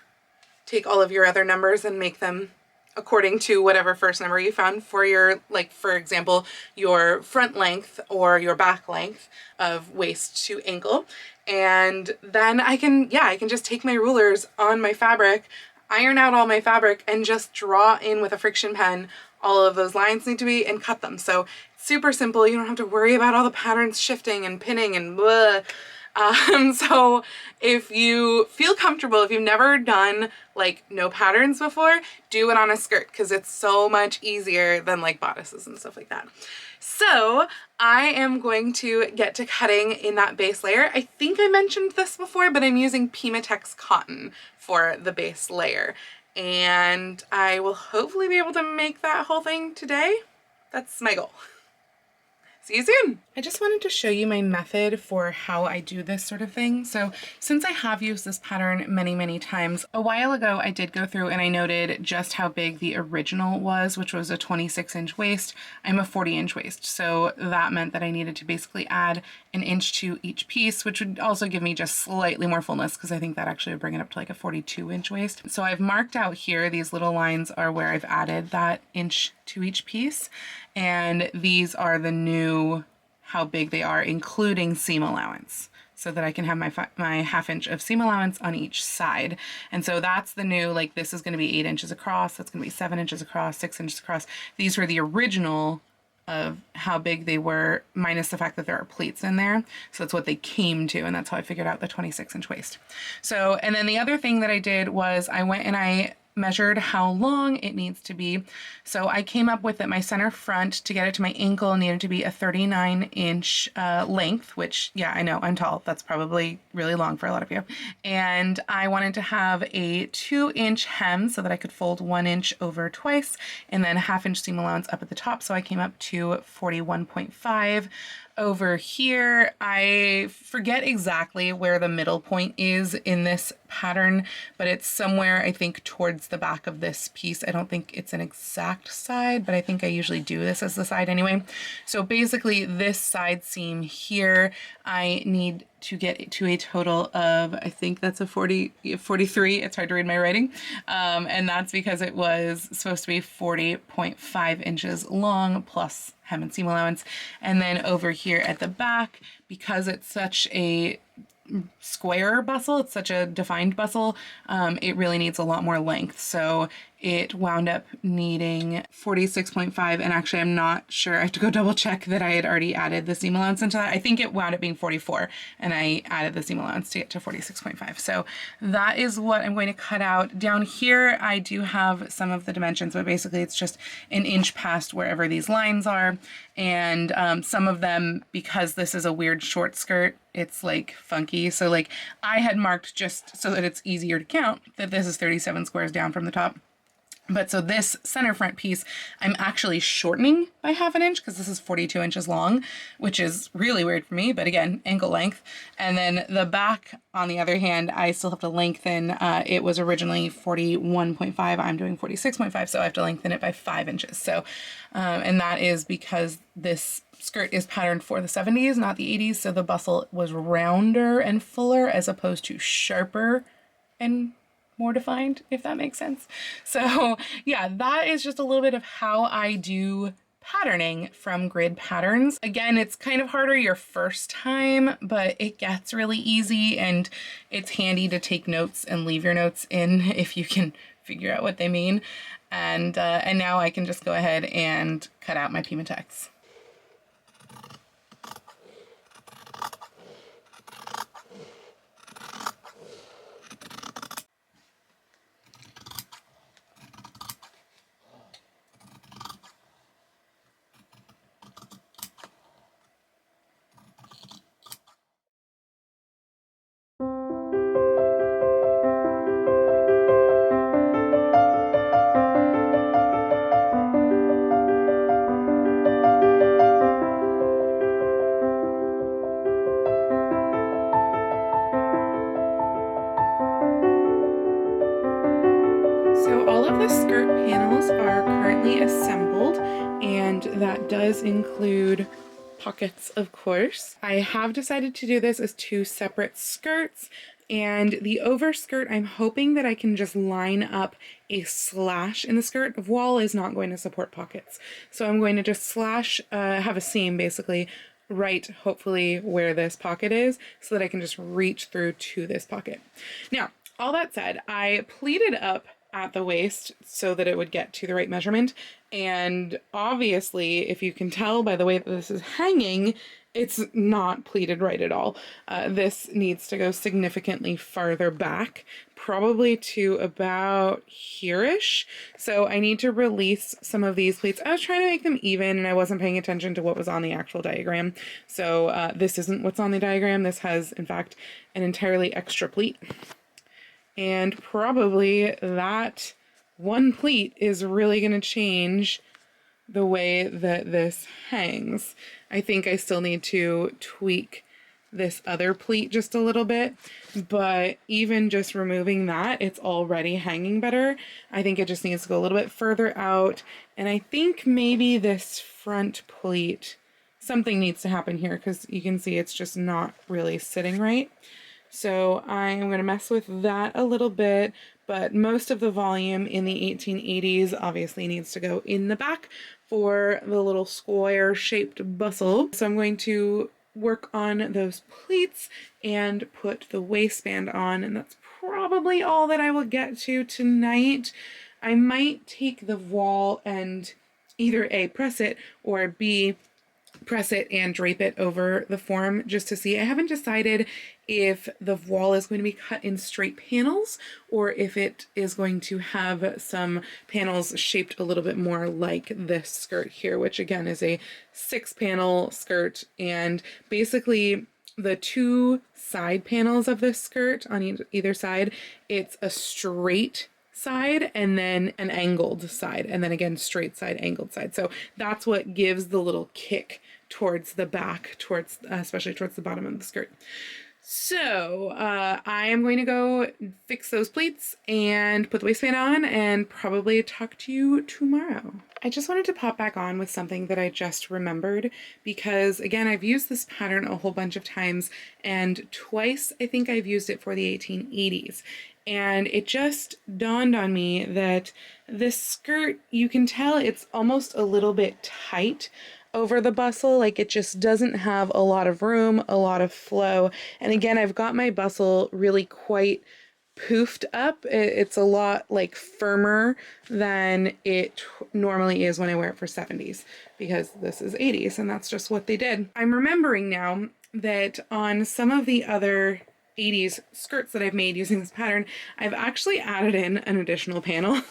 take all of your other numbers and make them according to whatever first number you found for your, like, for example, your front length or your back length of waist to ankle. And then I can just take my rulers on my fabric, iron out all my fabric, and just draw in with a friction pen all of those lines need to be, and cut them. So super simple. You don't have to worry about all the patterns shifting and pinning and blah. So if you feel comfortable, if you've never done like no patterns before, do it on a skirt, because it's so much easier than like bodices and stuff like that. So I am going to get to cutting in that base layer. I think I mentioned this before, but I'm using Pimatex cotton for the base layer, and I will hopefully be able to make that whole thing today. That's my goal. See you soon. I just wanted to show you my method for how I do this sort of thing. So since I have used this pattern many times, a while ago I did go through and I noted just how big the original was, which was a 26-inch waist. I'm a 40-inch waist, so that meant that I needed to basically add an inch to each piece, which would also give me just slightly more fullness, because I think that actually would bring it up to like a 42-inch waist. So I've marked out here, these little lines are where I've added that inch to each piece, and these are the new how big they are, including seam allowance, so that I can have my ½ inch of seam allowance on each side. And so that's the new, like this is going to be 8 inches across, that's going to be 7 inches across, 6 inches across. These were the original of how big they were, minus the fact that there are pleats in there. So that's what they came to, and that's how I figured out the 26-inch waist. So, and then the other thing that I did was I went and I measured how long it needs to be. So I came up with that my center front to get it to my ankle needed to be a 39-inch length, which, yeah, I know I'm tall. That's probably really long for a lot of you. And I wanted to have a 2-inch hem so that I could fold 1 inch over twice, and then a ½ inch seam allowance up at the top. So I came up to 41.5. Over here, I forget exactly where the middle point is in this pattern, but it's somewhere, I think, towards the back of this piece. I don't think it's an exact side, but I think I usually do this as the side anyway. So basically this side seam here, I need to get to a total of, I think that's a 43. It's hard to read my writing. And that's because it was supposed to be 40.5 inches long plus hem and seam allowance. And then over here at the back, because it's such a square bustle, it's such a defined bustle, it really needs a lot more length. So it wound up needing 46.5, and actually I'm not sure, I have to go double check that I had already added the seam allowance into that. I think it wound up being 44, and I added the seam allowance to get to 46.5. So that is what I'm going to cut out. Down here I do have some of the dimensions, but basically it's just an inch past wherever these lines are, and some of them, because this is a weird short skirt, it's like funky. So like I had marked, just so that it's easier to count, that this is 37 squares down from the top. But so this center front piece, I'm actually shortening by ½ inch because this is 42 inches long, which is really weird for me, but again, ankle length. And then the back, on the other hand, I still have to lengthen. It was originally 41.5. I'm doing 46.5, so I have to lengthen it by 5 inches. So, and that is because this skirt is patterned for the 70s, not the 80s. So the bustle was rounder and fuller as opposed to sharper and more defined, if that makes sense. So yeah, that is just a little bit of how I do patterning from grid patterns. Again, it's kind of harder your first time, but it gets really easy, and it's handy to take notes and leave your notes in if you can figure out what they mean. And now I can just go ahead and cut out my Pimatex. So all of the skirt panels are currently assembled, and that does include pockets, of course. I have decided to do this as 2 separate skirts, and the overskirt, I'm hoping that I can just line up a slash in the skirt. Voile is not going to support pockets, so I'm going to just slash, have a seam basically right, hopefully, where this pocket is, so that I can just reach through to this pocket. Now, all that said, I pleated up at the waist so that it would get to the right measurement. And obviously, if you can tell by the way that this is hanging, it's not pleated right at all. This needs to go significantly farther back, probably to about here-ish. So I need to release some of these pleats. I was trying to make them even, and I wasn't paying attention to what was on the actual diagram. So this isn't what's on the diagram. This has, in fact, an entirely extra pleat. And probably that one pleat is really going to change the way that this hangs. I think I still need to tweak this other pleat just a little bit, but even just removing that, it's already hanging better. I think it just needs to go a little bit further out, and I think maybe this front pleat, something needs to happen here because you can see it's just not really sitting right. So I'm going to mess with that a little bit, but most of the volume in the 1880s obviously needs to go in the back for the little square shaped bustle. So I'm going to work on those pleats and put the waistband on, and that's probably all that I will get to tonight. I might take the voile and either A, press it, or B, press it and drape it over the form just to see. I haven't decided if the voile is going to be cut in straight panels or if it is going to have some panels shaped a little bit more like this skirt here, which again is a 6-panel skirt, and basically the 2 side panels of this skirt on either side, it's a straight side and then an angled side, and then again straight side, angled side. So that's what gives the little kick towards the back, towards especially towards the bottom of the skirt. So I am going to go fix those pleats and put the waistband on and probably talk to you tomorrow. I just wanted to pop back on with something that I just remembered because, again, I've used this pattern a whole bunch of times, and twice I think I've used it for the 1880s. And it just dawned on me that this skirt, you can tell it's almost a little bit tight over the bustle. Like it just doesn't have a lot of room, a lot of flow. And again, I've got my bustle really quite poofed up. It's a lot like firmer than it normally is when I wear it for 70s, because this is 80s and that's just what they did. I'm remembering now that on some of the other 80s skirts that I've made using this pattern, I've actually added in an additional panel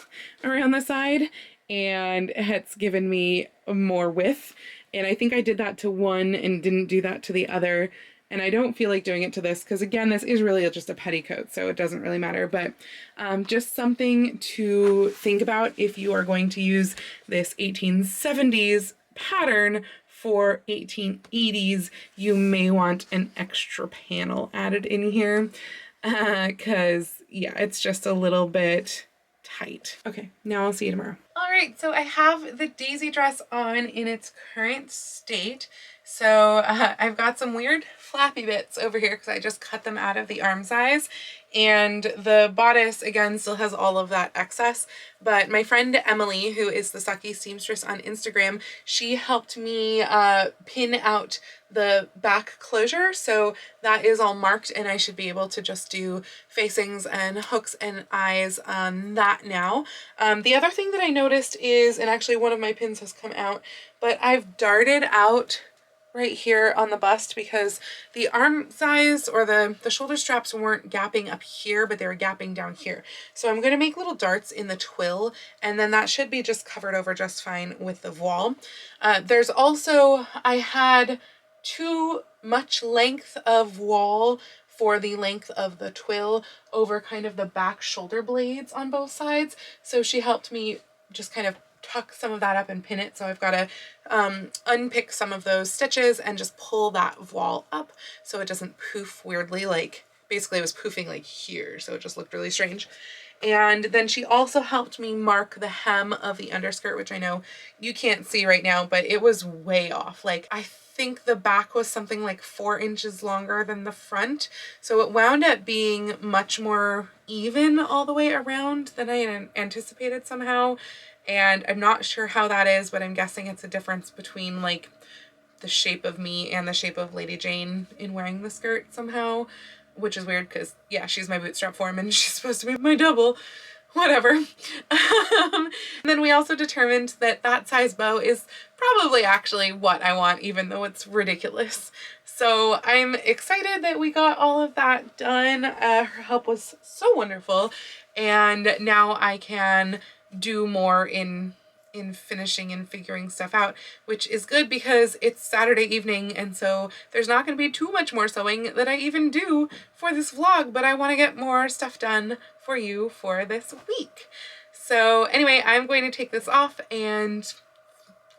around the side, and it's given me more width. And I think I did that to one and didn't do that to the other. And I don't feel like doing it to this because, again, this is really just a petticoat, so it doesn't really matter. But just something to think about if you are going to use this 1870s pattern for 1880s, you may want an extra panel added in here because, yeah, it's just a little bit tight. Okay, now I'll see you tomorrow. All right, so I have the daisy dress on in its current state. So I've got some weird flappy bits over here because I just cut them out of the arm size, and the bodice again still has all of that excess. But my friend Emily, who is the Sucky Seamstress on Instagram, she helped me pin out the back closure, so that is all marked, and I should be able to just do facings and hooks and eyes on that now. The other thing that I noticed is, and actually one of my pins has come out, but I've darted out right here on the bust because the arm size or the shoulder straps weren't gapping up here, but they were gapping down here. So I'm going to make little darts in the twill, and then that should be just covered over just fine with the voile. There's also, I had too much length of voile for the length of the twill over kind of the back shoulder blades on both sides. So she helped me just kind of tuck some of that up and pin it. So I've got to unpick some of those stitches and just pull that voile up so it doesn't poof weirdly. Like basically it was poofing like here, so it just looked really strange. And then she also helped me mark the hem of the underskirt, which I know you can't see right now, but it was way off. Like I think the back was something like 4 inches longer than the front. So it wound up being much more even all the way around than I anticipated somehow. And I'm not sure how that is, but I'm guessing it's a difference between like the shape of me and the shape of Lady Jane in wearing the skirt somehow, which is weird because, yeah, she's my bootstrap form and she's supposed to be my double. Whatever. And then we also determined that that size bow is probably actually what I want, even though it's ridiculous. So I'm excited that we got all of that done. Her help was so wonderful. And now I can do more in finishing and figuring stuff out, which is good because it's Saturday evening, and so there's not going to be too much more sewing that I even do for this vlog, but I want to get more stuff done for you for this week. So anyway, I'm going to take this off and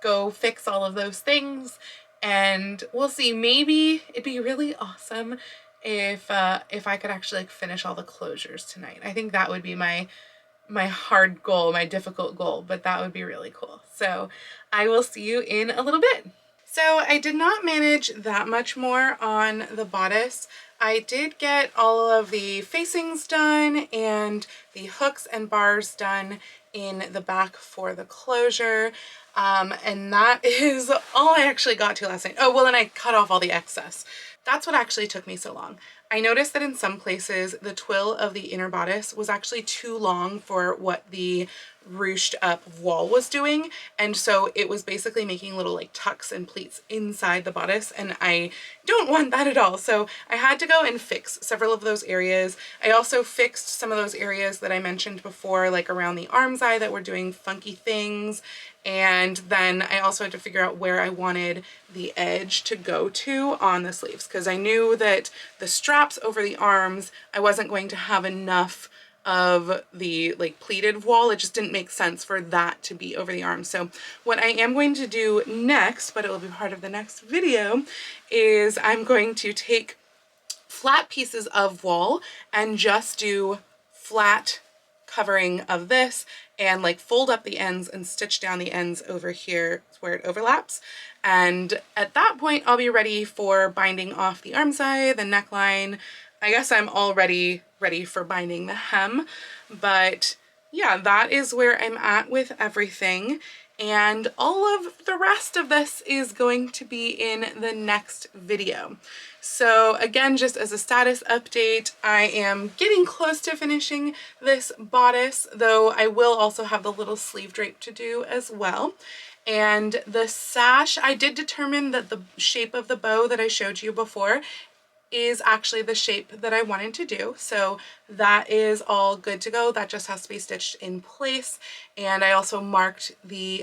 go fix all of those things, and we'll see. Maybe it'd be really awesome if I could actually like finish all the closures tonight. I think that would be my hard goal, my difficult goal, but that would be really cool. So I will see you in a little bit. So I did not manage that much more on the bodice. I did get all of the facings done and the hooks and bars done in the back for the closure. And that is all I actually got to last night. Oh, well, and I cut off all the excess. That's what actually took me so long. I noticed that in some places the twill of the inner bodice was actually too long for what the ruched up voile was doing, and so it was basically making little like tucks and pleats inside the bodice, and I don't want that at all. So I had to go and fix several of those areas. I also fixed some of those areas that I mentioned before, like around the arm's eye that were doing funky things. And then I also had to figure out where I wanted the edge to go to on the sleeves, because I knew that the straps over the arms, I wasn't going to have enough of the like pleated voile. It just didn't make sense for that to be over the arms. So what I am going to do next, but it will be part of the next video, is I'm going to take flat pieces of voile and just do flat covering of this and like fold up the ends and stitch down the ends over here where it overlaps. And at that point I'll be ready for binding off the arm side, the neckline. I guess I'm already ready for binding the hem, but yeah, that is where I'm at with everything. And all of the rest of this is going to be in the next video. So again, just as a status update, I am getting close to finishing this bodice, though I will also have the little sleeve drape to do as well. And the sash, I did determine that the shape of the bow that I showed you before is actually the shape that I wanted to do. So that is all good to go. That just has to be stitched in place. And I also marked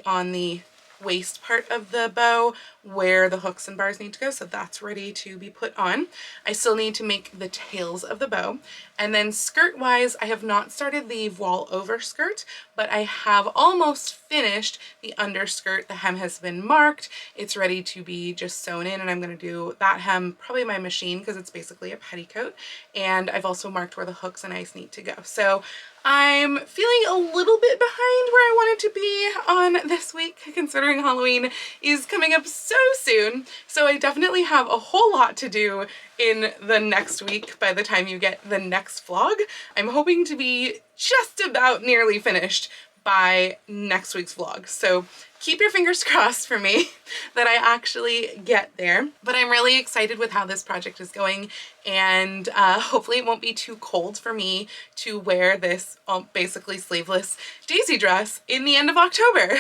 on the waist part of the bow where the hooks and bars need to go, so that's ready to be put on. I still need to make the tails of the bow. And then skirt wise, I have not started the voile over skirt, but I have almost finished the underskirt. The hem has been marked, it's ready to be just sewn in, and I'm going to do that hem probably my machine because it's basically a petticoat. And I've also marked where the hooks and eyes need to go. So I'm feeling a little bit behind where I wanted to be on this week, considering Halloween is coming up so soon. So I definitely have a whole lot to do in the next week by the time you get the next vlog. I'm hoping to be just about nearly finished by next week's vlog. So keep your fingers crossed for me that I actually get there. But I'm really excited with how this project is going, and hopefully it won't be too cold for me to wear this basically sleeveless daisy dress in the end of October.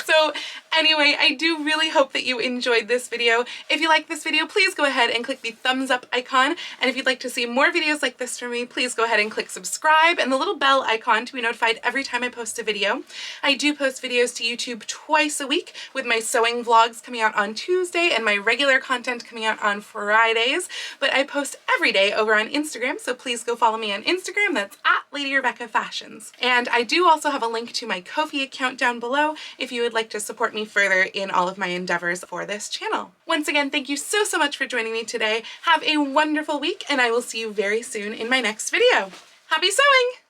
So anyway, I do really hope that you enjoyed this video. If you like this video, please go ahead and click the thumbs up icon. And if you'd like to see more videos like this from me, please go ahead and click subscribe and the little bell icon to be notified every time I post a video. I do post videos to YouTube twice a week, with my sewing vlogs coming out on Tuesday and my regular content coming out on Fridays. But I post every day over on Instagram, so please go follow me on Instagram. That's at Lady Rebecca Fashions. And I do also have a link to my Ko-fi account down below if you would like to support me further in all of my endeavors for this channel. Once again, thank you so much for joining me today. Have a wonderful week, and I will see you very soon in my next video. Happy sewing!